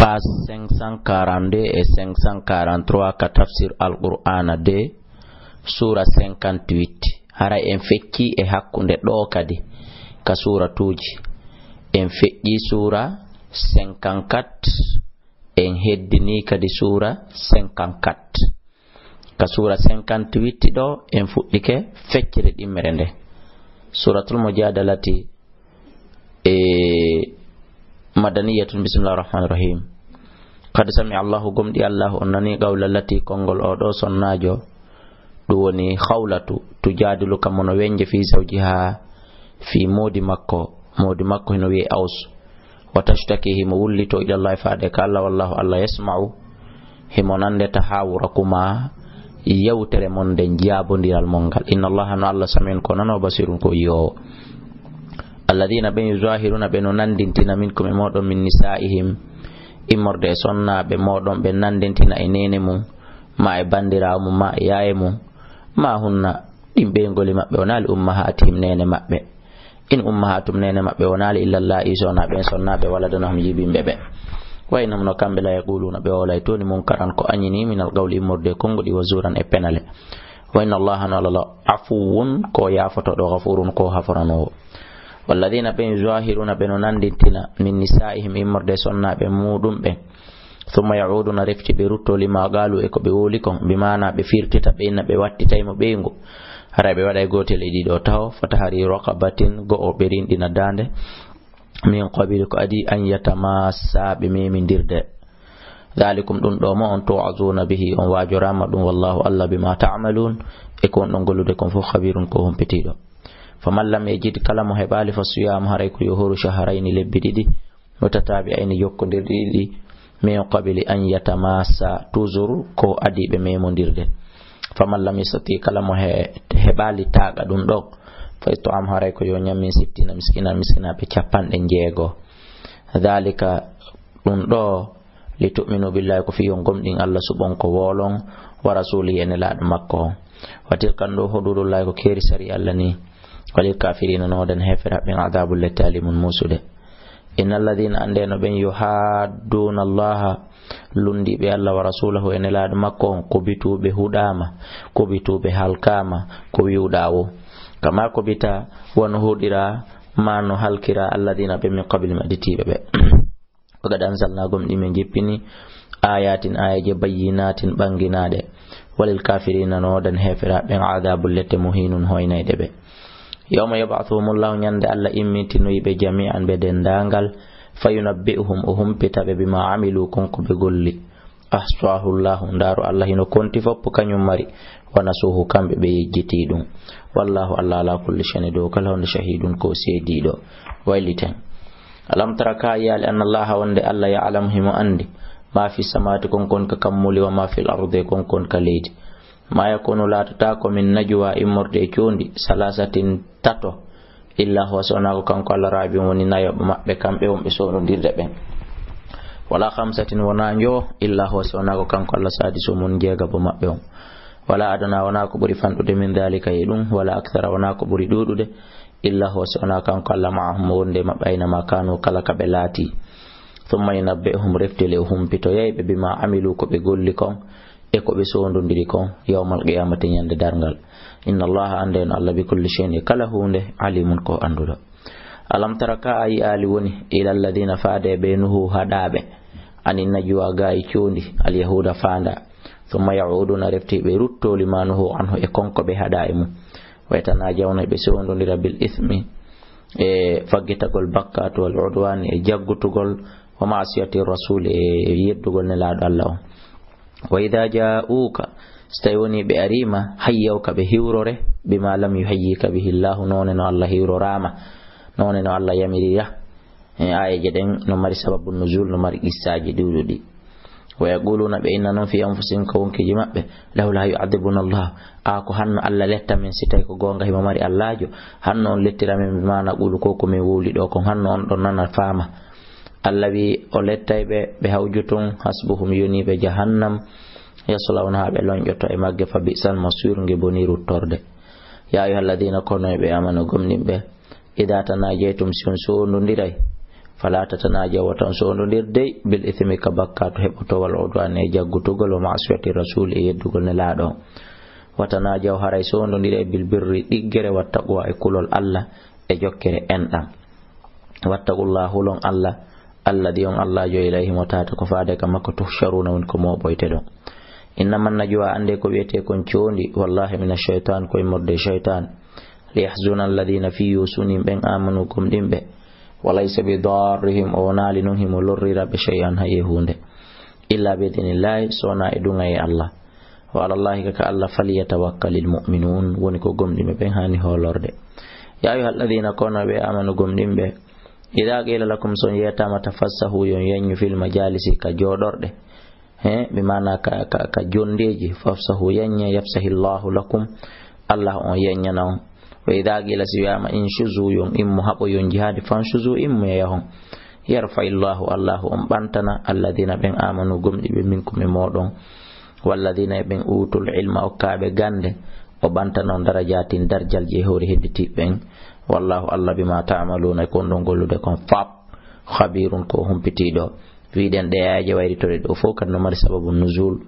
page 542 et 543 ka tafsir al-Qur'ana de sura 58. hara en fekki e hakkunde ɗo kadi ka suratuji en feƴƴi sura 54 en heddini kadi sura 54 ka sura 58 ɗo en fuɗɗike feccere ɗimmere nde suratul mujadalati madaniyatun. Bismillahir rahmanir rahim. qad sami Allahu gomɗi Allahu on nani qawla lati kongol o ɗo sonnajo ɗum woni khawlatu tujadilu kam no wenje fi zawjiha fi modi makko hino wi'e Aus wa tashtaki himo wullito ila Allah faade ka Allah wallahu Allah yasma'u himo nande tahawurakuma yewtere mon den jabodiral mongal. inna Allah no Allah samin ko nano basirun ko yo alladhina ben yuzahiruna ben nandintina minkum e modon min nisaihim immorde sonnaɓe moɗon ɓe nandintina e nene mum ma e bandirawo mum ma e yaye mum ma hunna ɗin ɓeygoli maɓɓe wonali ummahatihim nene maɓɓe in ummahatum nene maɓɓe wonali illallah isonaɓe sonnaɓe waladanahum yibimɓe ɓe waynam no kamɓe la yaquluna ɓe wolay toni munkaran ko añini minal qawli immorde kongoɗi wa zuran e penale wa inna allaha no alala afuwun ko yafotoɗo ghafurun ko haforanowo. walladina ɓe yuzahiruna ɓe no nandintina min nisaihim immorde sonnaɓe muɗum ɓe thumma yauduna refti ɓe rutto lima galu e ko ɓe woli kon bimana ɓe firtita ɓe inna ɓe wattitaymo ɓeygu hara ɓe waɗa gotel e ɗiɗo taw fatahari raqabatin go'o ɓe rinɗina dande min qabili ko adi an yatamassa ɓe memidirde dhalikum ɗum ɗo mo on tu'azuna bihi on wajorama ɗum wallahu Allah bima ta'malun e ko on ɗon gollude kon fof khabirun ko humpitiɗo. faman lam yajid kala mo heɓali fa siyam haray ko yohoru shahrayni lebbi ɗiɗi mutatabi'aini jokkodirɗe ɗiɗi min qabili an yatamassa toujours ko adi ɓe memodirde. faman lam yastati kala mo heɓali taqa ɗum ɗo fa it'am haray ko yo nyammin 60 miskinaɓe 60. dhalika ɗum ɗo litu'minu billahi ko fiyon gomɗin Allah subon ko wolon wa rasulihi ene laaɗo makko wa tilkan ɗo hududullahi ko keri sari Allah ni walil kafirina noden hefera ɓen adabul lati alimun musude. innal ladina andeno ɓen yuhadduna allaha lundiɓe Allah wa rasulahu ene laaɗo makko on kobituɓe huɗama kobituɓe halkama ko wiwɗawo kama kobita won huɗira ma no halkira alladina ɓe min qabli maɗitiɓe ɓe wagad anzalnagum ɗimen jippini ayatin ayaje bayyinatin ɓanginaɗe walil kafirina noden hefera ɓen adabul lati muhinun hoynayde ɓe. yawma yab'athuhumullahu nyande Allah immintinoyiɓe jami'an ɓe dendangal fayunabbi'uhum o humpitaɓe bima amilu konko ɓe golli ahsahullahu ndaru Allah hino konti foppo kañum mari wa nasuhu kamɓe ɓe yejjiti ɗum wallahu Allah ala kulli shay'in dow kala hunde shahidun ko seediɗo wayliten. alam tara ka yali anna Allah wonde Allah ya'lamu himo andi ma fi samawati konkon ka kammuli wa ma fil ardi konkon ka leydi ma yakunu latata ko min najwa immorde condi salasatin tato illa huwa sonako kanko Allah rabi woni nayoɓe maɓɓe kamɓe wonɓe sonodirde ɓen wala khamsatin wona njo illa huwa sonako kanko Allah sadisu mun jeegabo maɓɓe on wala adana wona ko ɓuri fanɗude min dhalika e ɗum wala akthara wona ko ɓuri ɗuɗude illa huwa sonako kanko Allah ma'ahum wonde maɓɓe aynama kanu kala kaɓe laati thumma yunabbi'uhum reftele o humpito yeyɓe bima amilu ko ɓe golli kon e ko ɓe sondodiri kon yawmal qiyamati nyande dargal. inna allaha andeno Allah bi kulli shay'in e kala hunde alimun ko anduɗo. alam tara ka ayi ali woni ila alladhina faade be nuhu haɗaɓe ani najwa gayi condi al yahuda fanda thumma ya'uduna refti ɓe rutto lima nuhu anhu e konko ɓe haɗa e mum waytana jawna ɓe sondodira bil ithmi e faggitagol bakkatu wal udwan e jaggutugol wa ma'siyati rasul e yeddugol ne laaɗo Allah on. wa idha ja'uka stayoni be arima hayyauka be hiwrore bima lam yuhayyika bihi Allah none no Allah hiwrorama none no Allah yamirira ayaje den no mari sababun nuzul no mari qissaji diwdudi wa yaquluna be inna non fi anfusihim kawnkiji mabbe lawla yu'adhibuna Allah ko hanno Allah letta men sitay ko gonga hima mari Allahjo hanno on lettira men bima na qulu ko min wuli do ko hanno on don nana fama Allah wi o lettayɓe ɓe hawjutun hasbuhum yoni ɓe jahannam yaslawnaha ɓe lonƴoto e magge fa bi'sal masir nge boni ruttorde. ya ayyuhalladhina kono ɓe amanu gomninɓe idha tanajaytum si on sondodiray fala tatanajaw watan sondodirde bil ithmi ka bakkato heɓoto wal udwan e jaggutugol wa ma'siyati rasul e yeddugol ne laaɗo watanajaw haray sondodire bil birri ɗiggere wattaqwa e kulol Allah e jokkere enɗam wattaqullahu lon Allah alladhi on Allah jo ilayhi motata ko faade ka makko tuhsharuna won ko moɓoyte ɗon innaman najwa ande ko wiyete kon condi wallahi minash shaitan koye morde shaitan liyahzuna alladhina fi yusunim ɓen amanu kom ɗimɓe walaysa bi darrihim o wonali non himo lorrira ɓe shay'an haye hunde illa bi idnillahi sona e ɗunga e Allah wa alallahi kaka Allah falyatawakkalil mu'minun woni ko gomɗimɓe ɓen hani holorde ya ayuha alladhina kono ɓe amanu gomɗimɓe idha qila lakum son yetama tafassahu yon yanyu fil majalisi ka joɗorɗe bi mana ka jondeji fafsahu yanya yafsahillahu lakum Allah on yanyana on wa idha qila siyama inshuzu yon immu habo yon jihadi fanshuzu immu yahon yarfa'illahu Allah on bantana alladhina ben amanu gomɗiɓe minkum e moɗon walladhina ben utul ilma o kaaɓe gande o bantana on darajatin darjal je hori hedditiɓɓen wallahu Allah bima ta'maluna kon ɗon gollude kon fab khabirun ko humpitiɗo wiɗen ɗe ayaje wayritore ɗo fof kad no mari sababu nuzul